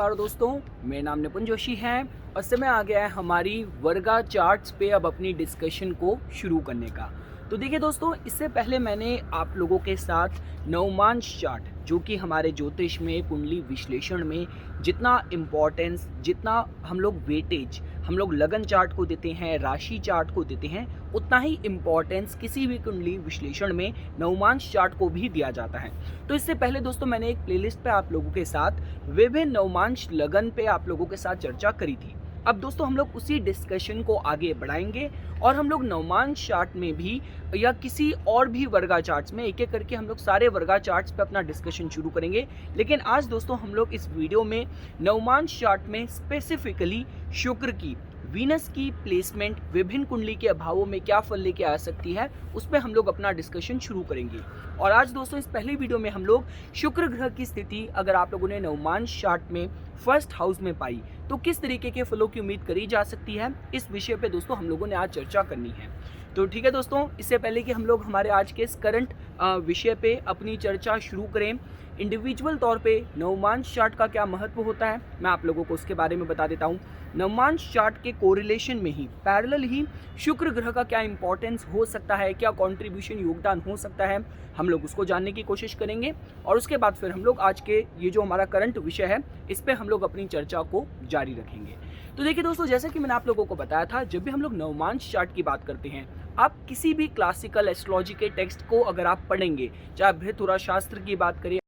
नमस्कार दोस्तों, मेरा नाम निपुन जोशी है और समय आ गया है हमारी वर्गा चार्ट्स पे अब अपनी डिस्कशन को शुरू करने का। तो देखिए दोस्तों, इससे पहले मैंने आप लोगों के साथ नवमांश चार्ट, जो कि हमारे ज्योतिष में कुंडली विश्लेषण में जितना इम्पोर्टेंस, जितना हम लोग वेटेज हम लोग लगन चार्ट को देते हैं, राशि चार्ट को देते हैं, उतना ही इम्पोर्टेंस किसी भी कुंडली विश्लेषण में नवमांश चार्ट को भी दिया जाता है। तो इससे पहले दोस्तों मैंने एक प्लेलिस्ट पे आप लोगों के साथ विभिन्न नवमांश लगन पे आप लोगों के साथ चर्चा करी थी। अब दोस्तों हम लोग उसी डिस्कशन को आगे बढ़ाएंगे और हम लोग नवमांश चार्ट में भी या किसी और भी वर्गा चार्ट्स में एक एक करके हम लोग सारे वर्गा चार्ट्स पे अपना डिस्कशन शुरू करेंगे। लेकिन आज दोस्तों हम लोग इस वीडियो में नवमांश चार्ट में स्पेसिफिकली शुक्र की, वीनस की प्लेसमेंट विभिन्न कुंडली के अभावों में क्या फल लेके आ सकती है, उस पर हम लोग अपना डिस्कशन शुरू करेंगे। और आज दोस्तों इस पहले वीडियो में हम लोग शुक्र ग्रह की स्थिति अगर आप लोगों ने नवमांश चार्ट में फर्स्ट हाउस में पाई तो किस तरीके के फलों की उम्मीद करी जा सकती है, इस विषय पे दोस्तों हम लोगों ने आज चर्चा करनी है। तो ठीक है दोस्तों, इससे पहले कि हम लोग हमारे आज के इस करंट विषय पे अपनी चर्चा शुरू करें, इंडिविजुअल तौर पे नवमांश चार्ट का क्या महत्व होता है मैं आप लोगों को उसके बारे में बता देता हूँ। नवमांश चार्ट के कोरिलेशन में ही, पैरेलल ही शुक्र ग्रह का क्या इंपॉर्टेंस हो सकता है, क्या कंट्रीब्यूशन, योगदान हो सकता है, हम लोग उसको जानने की कोशिश करेंगे। और उसके बाद फिर हम लोग आज के ये जो हमारा करंट विषय है इस पर हम लोग अपनी चर्चा को जारी रखेंगे। तो देखिए दोस्तों, जैसे कि मैंने आप लोगों को बताया था, जब भी हम लोग नवमांश चार्ट की बात करते हैं, आप किसी भी क्लासिकल एस्ट्रोलॉजी के टेक्स्ट को अगर आप पढ़ेंगे, चाहे बृहत्पुरा शास्त्र की बात करें,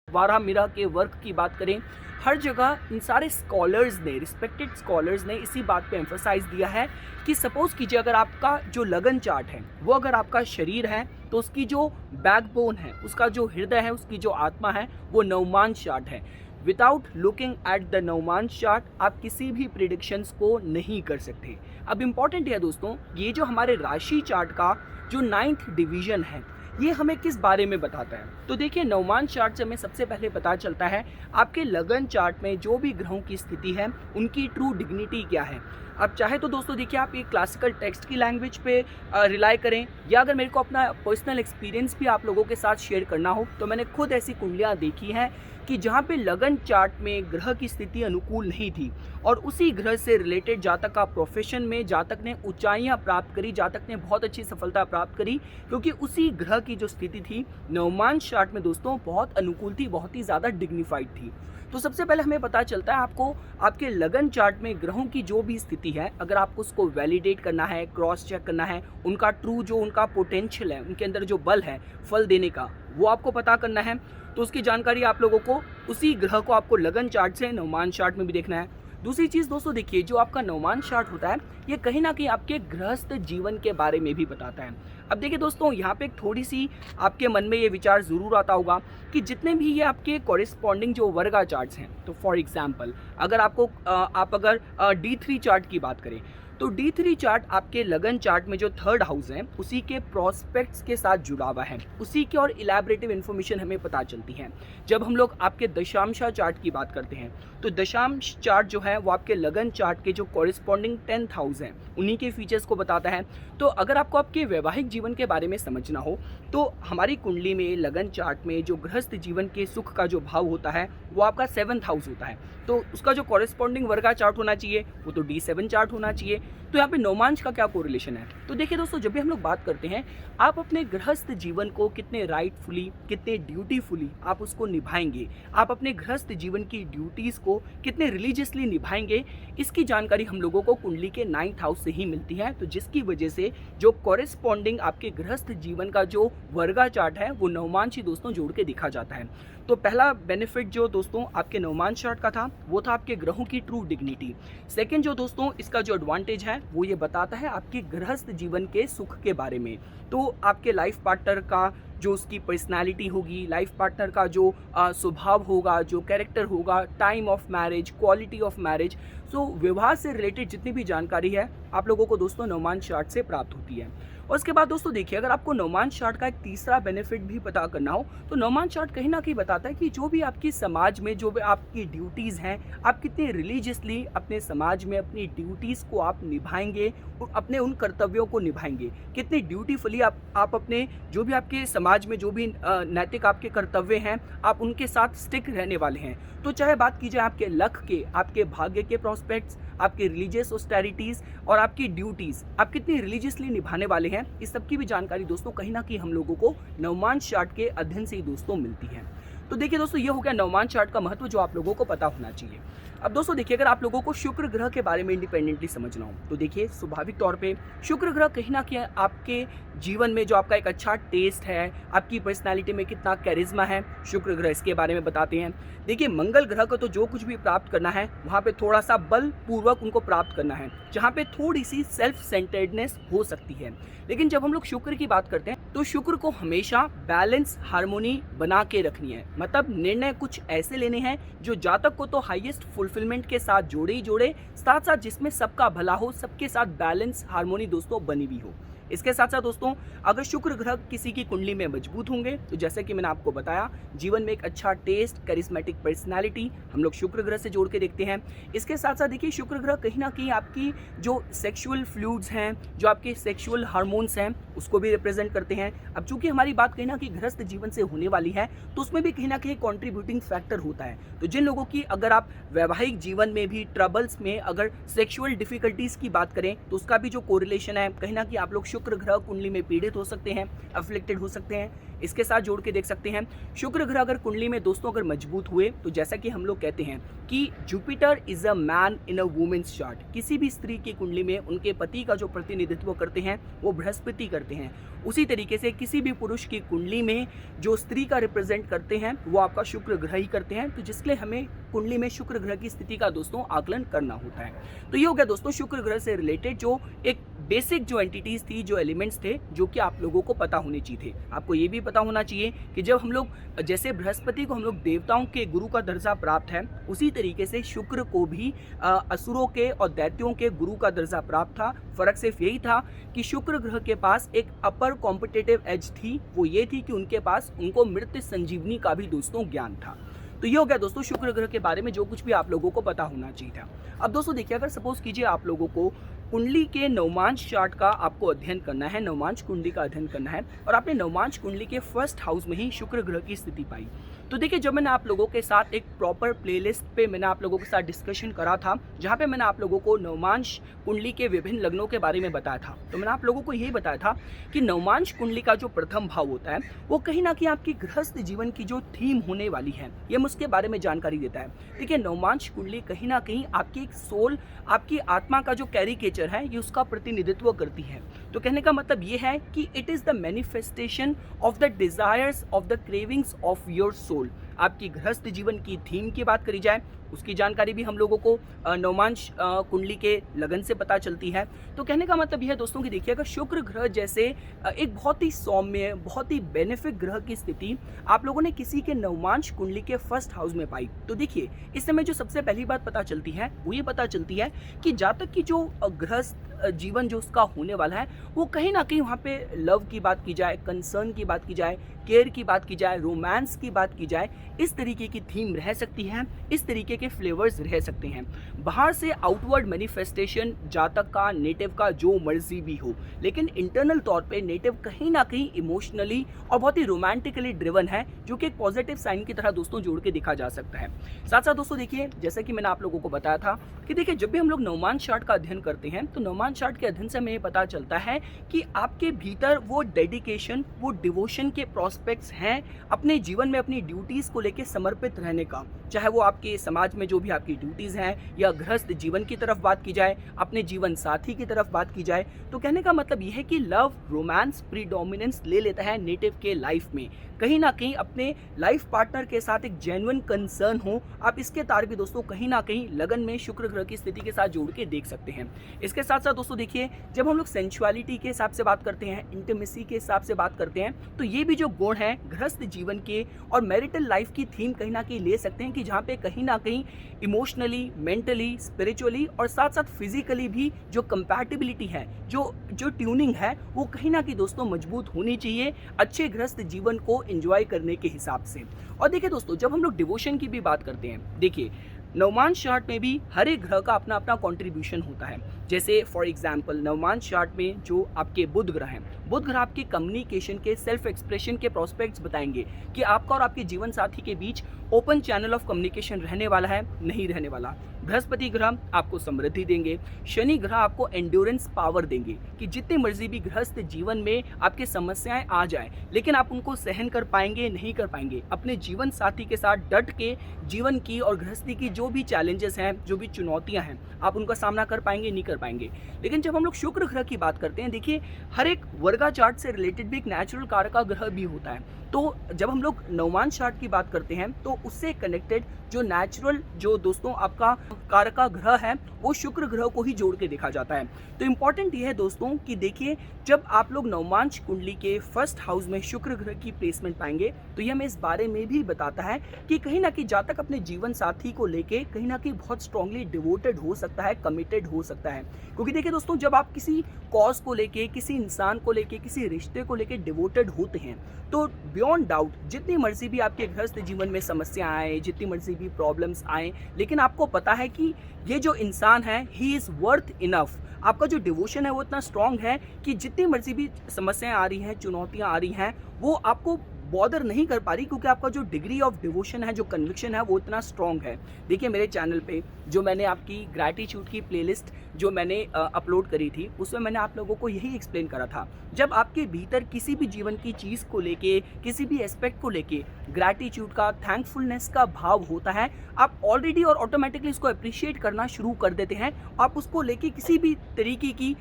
वारामिरा के वर्क की बात करें, हर जगह इन सारे स्कॉलर्स ने, रिस्पेक्टेड स्कॉलर्स ने इसी बात पे एम्फसाइज दिया है कि सपोज कीजिए अगर आपका जो लगन चार्ट है वो अगर आपका शरीर है तो उसकी जो बैकबोन है, उसका जो हृदय है, उसकी जो आत्मा है वो नवमांश चार्ट है। विदाउट लुकिंग एट द नवमांश चार्ट आप किसी भी प्रिडिक्शंस को नहीं कर सकते। अब इम्पॉर्टेंट है दोस्तों, ये जो हमारे राशि चार्ट का जो 9th डिवीजन है ये हमें किस बारे में बताता है। तो देखिए, नवमांश चार्ट से हमें सबसे पहले पता चलता है आपके लगन चार्ट में जो भी ग्रहों की स्थिति है उनकी ट्रू डिग्निटी क्या है। अब चाहे तो दोस्तों देखिए, आप एक क्लासिकल टेक्स्ट की लैंग्वेज पे रिलाई करें, या अगर मेरे को अपना पर्सनल एक्सपीरियंस भी आप लोगों के साथ शेयर करना हो तो मैंने खुद ऐसी कुंडलियाँ देखी हैं कि जहाँ पे लगन चार्ट में ग्रह की स्थिति अनुकूल नहीं थी और उसी ग्रह से रिलेटेड जातक का प्रोफेशन में जातक ने ऊंचाइयाँ प्राप्त करी, जातक ने बहुत अच्छी सफलता प्राप्त करी, क्योंकि उसी ग्रह की जो स्थिति थी नवमांश चार्ट में दोस्तों बहुत अनुकूल थी, बहुत ही ज़्यादा डिग्निफाइड थी। तो सबसे पहले हमें पता चलता है आपको आपके लगन चार्ट में ग्रहों की जो भी स्थिति है, अगर आपको उसको वैलिडेट करना है, क्रॉस चेक करना है, उनका ट्रू जो उनका पोटेंशियल है, उनके अंदर जो बल है फल देने का, वो आपको पता करना है, तो उसकी जानकारी आप लोगों को उसी ग्रह को आपको लगन चार्ट से नवमांश चार्ट में भी देखना है। दूसरी चीज़ दोस्तों देखिए, जो आपका नवमांश चार्ट होता है ये कहीं ना कहीं आपके गृहस्थ जीवन के बारे में भी बताता है। अब देखिए दोस्तों, यहाँ पे थोड़ी सी आपके मन में ये विचार ज़रूर आता होगा कि जितने भी ये आपके कॉरेस्पॉन्डिंग जो वर्गा चार्ट्स हैं, तो फॉर एग्जांपल अगर आपको आप अगर D3 चार्ट की बात करें तो D3 चार्ट आपके लगन चार्ट में जो 3rd हाउस है उसी के प्रॉस्पेक्ट्स के साथ जुड़ा हुआ है, उसी की और इलैबोरेटिव इन्फॉर्मेशन हमें पता चलती है। जब हम लोग आपके दशांशा चार्ट की बात करते हैं तो दशांश चार्ट जो है वो आपके लगन चार्ट के जो कॉरेस्पॉन्डिंग 10th हाउस है उन्हीं के फीचर्स को बताता है। तो अगर आपको आपके वैवाहिक जीवन के बारे में समझना हो तो हमारी कुंडली में लगन चार्ट में जो गृहस्थ जीवन के सुख का जो भाव होता है वो आपका 7th हाउस होता है, तो उसका जो कॉरेस्पॉन्डिंग वर्गा चार्ट होना चाहिए वो तो D7 चार्ट होना चाहिए। तो यहाँ पे नवमांश का क्या कोरिलेशन है, तो देखिए दोस्तों, जब भी हम लोग बात करते हैं आप अपने गृहस्थ जीवन को कितने राइटफुली, कितने ड्यूटीफुली आप उसको निभाएंगे, आप अपने गृहस्थ जीवन की ड्यूटीज़ को कितने रिलीजियसली निभाएंगे, इसकी जानकारी हम लोगों को कुंडली के 9th हाउस से ही मिलती है। तो जिसकी वजह से जो कॉरेस्पॉन्डिंग आपके गृहस्थ जीवन का जो वर्गा चार्ट है वो नवमांश ही दोस्तों जोड़ के दिखा जाता है। तो पहला बेनिफिट जो दोस्तों आपके नवमांश चार्ट का था वो था आपके ग्रहों की ट्रू डिग्निटी। सेकंड जो दोस्तों इसका जो एडवांटेज है वो ये बताता है आपके गृहस्थ जीवन के सुख के बारे में। तो आपके लाइफ पार्टनर का जो उसकी पर्सनालिटी होगी, लाइफ पार्टनर का जो स्वभाव होगा, जो कैरेक्टर होगा, time of marriage, quality of marriage, so विवाह से रिलेटेड जितनी भी जानकारी है आप लोगों को दोस्तों नवमांश चार्ट से प्राप्त होती है। और उसके बाद दोस्तों देखिए, अगर आपको नवमान चार्ट का एक तीसरा बेनिफिट भी पता करना हो तो नवमान चार्ट कहीं ना कहीं बताता है कि जो भी आपकी समाज में जो भी आपकी ड्यूटीज़ हैं, आप कितने रिलीजियसली अपने समाज में अपनी ड्यूटीज़ को आप निभाएंगे और अपने उन कर्तव्यों को निभाएंगे, कितने ड्यूटीफुली आप अपने जो भी आपके समाज में जो भी नैतिक आपके कर्तव्य हैं आप उनके साथ स्टिक रहने वाले हैं। तो चाहे बात की जाए आपके लक के, आपके भाग्य के प्रॉस्पेक्ट्स, आपके रिलीजियस ऑस्टेरिटीज़ और आपकी ड्यूटीज़ आप कितनी रिलीजियसली निभाने वाले हैं, इस सब की भी जानकारी दोस्तों कहीं ना कहीं हम लोगों को नवमान चार्ट के अध्ययन से ही दोस्तों मिलती है। तो देखिए दोस्तों, ये हो गया नवमान चार्ट का महत्व जो आप लोगों को पता होना चाहिए। अब दोस्तों देखिए, अगर आप लोगों को शुक्र ग्रह के बारे में इंडिपेंडेंटली समझना हो तो देखिए, स्वाभाविक तौर पे शुक्र ग्रह कहीं ना कहीं आपके जीवन में जो आपका एक अच्छा टेस्ट है, आपकी पर्सनालिटी में कितना कैरिज्मा है, शुक्र ग्रह इसके बारे में बताते हैं। देखिए, मंगल ग्रह को तो जो कुछ भी प्राप्त करना है वहाँ पे थोड़ा सा बलपूर्वक उनको प्राप्त करना है, जहाँ पे थोड़ी सी सेल्फ सेंटर्डनेस हो सकती है। लेकिन जब हम लोग शुक्र की बात करते हैं तो शुक्र को हमेशा बैलेंस, हार्मोनी बना के रखनी है। मतलब निर्णय कुछ ऐसे लेने हैं जो जातक को तो हाईएस्ट फुलफिलमेंट के साथ जोड़े ही जोड़े, साथ साथ जिसमें सबका भला हो, सबके साथ बैलेंस, हार्मोनी दोस्तों बनी हुई हो। इसके साथ साथ दोस्तों, अगर शुक्र ग्रह किसी की कुंडली में मजबूत होंगे तो जैसे कि मैंने आपको बताया, जीवन में एक अच्छा टेस्ट, करिश्मेटिक पर्सनालिटी हम लोग शुक्र ग्रह से जोड़ के देखते हैं। इसके साथ साथ देखिए, शुक्र ग्रह कहीं ना कहीं आपकी जो सेक्सुअल फ्लूइड्स हैं, जो आपके सेक्सुअल हार्मोन्स हैं, उसको भी रिप्रेजेंट करते हैं। अब चूंकि हमारी बात कहीं ना कहीं गृहस्थ जीवन से होने वाली है तो उसमें भी कहीं ना कहीं कॉन्ट्रीब्यूटिंग फैक्टर होता है। तो जिन लोगों की, अगर आप वैवाहिक जीवन में भी ट्रबल्स में अगर सेक्सुअल डिफिकल्टीज की बात करें तो उसका भी जो कोरिलेशन है, कहीं ना कहीं आप लोग शुक्र ग्रह कुंडली में पीड़ित हो सकते हैं, अफ्लिक्टेड हो सकते हैं। इसके साथ जोड़ के देख सकते हैं, शुक्र ग्रह अगर कुंडली में दोस्तों अगर मजबूत हुए तो जैसा कि हम लोग कहते हैं कि Jupiter is a man in a women's chart. किसी भी स्त्री की कुंडली में उनके पति का जो प्रतिनिधित्व करते हैं वो बृहस्पति करते हैं। उसी तरीके से किसी भी पुरुष की कुंडली में जो स्त्री का रिप्रेजेंट करते हैं वो आपका शुक्र ग्रह ही करते हैं। तो जिसके लिए हमें कुंडली में शुक्र ग्रह की स्थिति का दोस्तों आकलन करना होता है। तो ये हो गया दोस्तों शुक्र ग्रह से रिलेटेड जो एक बेसिक जो एंटिटीज थी, जो एलिमेंट्स थे, जो कि आप लोगों को पता होने चाहिए थे। आपको ये भी पता होना चाहिए कि जब हम लोग, जैसे बृहस्पति को हम लोग देवताओं के गुरु का दर्जा प्राप्त है, उसी तरीके से शुक्र को भी असुरों के और दैत्यों के गुरु का दर्जा प्राप्त था। फर्क सिर्फ यही था कि शुक्र ग्रह के पास एक अपर कॉम्पिटिटिव एज थी, वो ये थी कि उनके पास उनको मृत्यु संजीवनी का भी दोस्तों ज्ञान था। तो ये हो गया दोस्तों शुक्र ग्रह के बारे में जो कुछ भी आप लोगों को पता होना चाहिए था। अब दोस्तों देखिए, अगर सपोज कीजिए आप लोगों को कुंडली के नवमांश चार्ट का आपको अध्ययन करना है, नवमांश कुंडली का अध्ययन करना है, और आपने नवमांश कुंडली के फर्स्ट हाउस में ही शुक्र ग्रह की स्थिति पाई, तो देखिए, जब मैंने आप लोगों के साथ एक प्रॉपर प्लेलिस्ट पे मैंने आप लोगों के साथ डिस्कशन करा था, जहाँ पे मैंने आप लोगों को नवमांश कुंडली के विभिन्न लग्नों के बारे में बताया था, तो मैंने आप लोगों को यही बताया था कि नवमांश कुंडली का जो प्रथम भाव होता है वो कहीं ना कहीं आपकी गृहस्थ जीवन की जो थीम होने वाली है, ये उसके बारे में जानकारी देता है। देखिए, नवमांश कुंडली कहीं ना कहीं आपकी एक सोल, आपकी आत्मा का जो कैरिकेचर है, ये उसका प्रतिनिधित्व करती है। तो कहने का मतलब ये है कि it is the manifestation of the desires of the cravings of your soul. आपकी गृहस्थ जीवन की थीम की बात करी जाए, उसकी जानकारी भी हम लोगों को नवमांश कुंडली के लगन से पता चलती है। तो कहने का मतलब यह है दोस्तों कि देखिए, अगर शुक्र ग्रह जैसे एक बहुत ही सौम्य, बहुत ही बेनिफिक ग्रह की स्थिति आप लोगों ने किसी के नवमांश कुंडली के फर्स्ट हाउस में पाई, तो देखिए, इस समय जो सबसे पहली बात पता चलती है वो ये पता चलती है कि जातक की जो गृहस्थ जीवन जो उसका होने वाला है वो कहीं ना कहीं वहाँ पे लव की बात की जाए, कंसर्न की बात की जाए, केयर की बात की जाए, रोमांस की बात की जाए, इस तरीके की थीम रह सकती है, इस तरीके के फ्लेवर्स रह सकते हैं। बाहर से आउटवर्ड मैनिफेस्टेशन जातक का, नेटिव का जो मर्जी भी हो, लेकिन इंटरनल तौर पे नेटिव कहीं ना कहीं इमोशनली और बहुत ही रोमांटिकली ड्रिवन है, जो कि एक पॉजिटिव साइन की तरह दोस्तों जोड़ के देखा जा सकता है। साथ साथ दोस्तों देखिए, जैसा कि मैंने आप लोगों को बताया था कि देखिए, जब भी हम लोग नवमांश चार्ट का अध्ययन करते हैं तो नवमांश चार्ट के अध्ययन से हमें पता चलता है कि आपके भीतर वो डेडिकेशन, वो डिवोशन के प्रोस्पेक्ट्स हैं अपने जीवन में अपनी ड्यूटीज को लेकर समर्पित रहने का, चाहे वो आपके समाज में जो भी आपकी ड्यूटीज हैं या गृहस्थ जीवन की तरफ बात की जाए, अपने जीवन साथी की तरफ बात की जाए। तो कहने का मतलब यह है कि लव, रोमांस प्रीडोमिनेंस ले लेता है नेटिव के लाइफ में। कहीं ना कहीं अपने लाइफ पार्टनर के साथ एक जेन्युइन कंसर्न हो, आप इसके तार भी दोस्तों कहीं ना कहीं लगन में शुक्र ग्रह की स्थिति के साथ जोड़ के देख सकते हैं। इसके साथ साथ दोस्तों देखिए, जब हम लोग सेंचुअलिटी के हिसाब से बात करते हैं, इंटीमेसी के हिसाब से बात करते हैं, तो ये भी जो गुण है गृहस्थ जीवन के और मैरिटल लाइफ की थीम कहीं ना कहीं ले सकते हैं कि जहाँ पे कहीं ना कहीं अपनी इमोशनली, मेंटली, स्पिरिचुअली और साथ साथ फिजिकली भी जो कंपैटिबिलिटी है, जो ट्यूनिंग है, वो कहीं ना कहीं दोस्तों मजबूत होनी चाहिए अच्छे गृहस्थ जीवन को एंजॉय करने के हिसाब से। और देखिए दोस्तों, जब हम लोग डिवोशन की भी बात करते हैं, देखिए नवमांश चार्ट में भी हर एक ग्रह का अपना अपना कंट्रीब्यूशन होता है। जैसे फॉर एग्जांपल नवमांश चार्ट में जो आपके बुध ग्रह हैं, बुध ग्रह आपके कम्युनिकेशन के, सेल्फ एक्सप्रेशन के प्रोस्पेक्ट्स बताएंगे कि आपका और आपके जीवन साथी के बीच ओपन चैनल ऑफ कम्युनिकेशन रहने वाला है, नहीं रहने वाला। बृहस्पति ग्रह आपको समृद्धि देंगे, शनि ग्रह आपको एंड्योरेंस पावर देंगे कि जितने मर्जी भी गृहस्थ जीवन में आपके समस्याएं आ जाए, लेकिन आप उनको सहन कर पाएंगे, नहीं कर पाएंगे। अपने जीवन साथी के साथ डट के जीवन की और गृहस्थी की जो भी चैलेंजेस हैं, जो भी चुनौतियां हैं, आप उनका सामना कर पाएंगे, नहीं कर पाएंगे। लेकिन जब हम लोग शुक्र ग्रह की बात करते हैं, देखिए हर एक वर्गा चार्ट से रिलेटेड भी एक नेचुरल कारका ग्रह भी होता है। तो जब हम लोग नवमांश चार्ट की बात करते हैं तो उससे कनेक्टेड जो नेचुरल जो दोस्तों आपका कारका ग्रह है, वो शुक्र ग्रह को ही जोड़ के देखा जाता है। तो इम्पॉर्टेंट ये है दोस्तों कि देखिए, जब आप लोग नवमांश कुंडली के फर्स्ट हाउस में शुक्र ग्रह की प्लेसमेंट पाएंगे तो ये हमें इस बारे में भी बताता है कि कहीं ना कहीं जहाँ तक अपने जीवन साथी को लेके कहीं ना कहीं बहुत स्ट्रांगली डिवोटेड हो सकता है, कमिटेड हो सकता है। क्योंकि देखिए दोस्तों, जब आप किसी कॉज को लेके, किसी इंसान को लेके, किसी रिश्ते को लेके डिवोटेड होते हैं तो बियॉन्ड डाउट जितनी मर्जी भी आपके गृहस्थ जीवन में समस्या आए, जितनी मर्जी भी प्रॉब्लम्स आए, लेकिन आपको पता है कि ये जो इंसान है ही इज़ वर्थ इनफ। आपका जो डिवोशन है वो इतना स्ट्रांग है कि जितनी मर्जी भी समस्याएं आ रही हैं, चुनौतियां आ रही हैं, वो आपको बॉदर नहीं कर पा रही, क्योंकि आपका जो डिग्री ऑफ डिवोशन है, जो कन्विक्शन है, वो इतना स्ट्रांग है। देखिए मेरे चैनल पे जो मैंने आपकी ग्रैटिट्यूड की प्लेलिस्ट जो मैंने अपलोड करी थी, उसमें मैंने आप लोगों को यही एक्सप्लेन करा था, जब आपके भीतर किसी भी जीवन की चीज़ को लेके, किसी भी एस्पेक्ट को लेके ग्रैटिट्यूड का, थैंकफुलनेस का भाव होता है, आप ऑलरेडी और ऑटोमेटिकली इसको अप्रिशिएट करना शुरू कर देते हैं। आप उसको लेके किसी भी तरीके की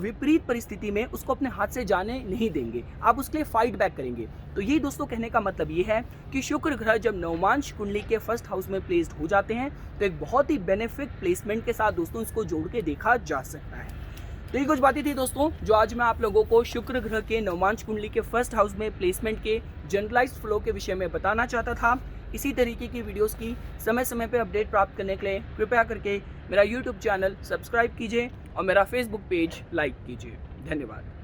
विपरीत परिस्थिति में उसको अपने हाथ से जाने नहीं देंगे, आप उसके लिए फाइट बैक करेंगे। तो यही दोस्तों कहने का मतलब ये है कि शुक्र ग्रह जब नवमांश कुंडली के फर्स्ट हाउस में प्लेस्ड हो जाते हैं तो एक बहुत ही बेनिफिट प्लेसमेंट के साथ दोस्तों इसको जोड़ के देखा जा सकता है। तो ये कुछ बातें थी दोस्तों जो आज मैं आप लोगों को शुक्र ग्रह के नवमांश कुंडली के फर्स्ट हाउस में प्लेसमेंट के जनरलाइज्ड फ्लो के विषय में बताना चाहता था। इसी तरीके की वीडियोस की समय समय पर अपडेट प्राप्त करने के लिए कृपया करके मेरा यूट्यूब चैनल सब्सक्राइब कीजिए और मेरा फेसबुक पेज लाइक कीजिए। धन्यवाद।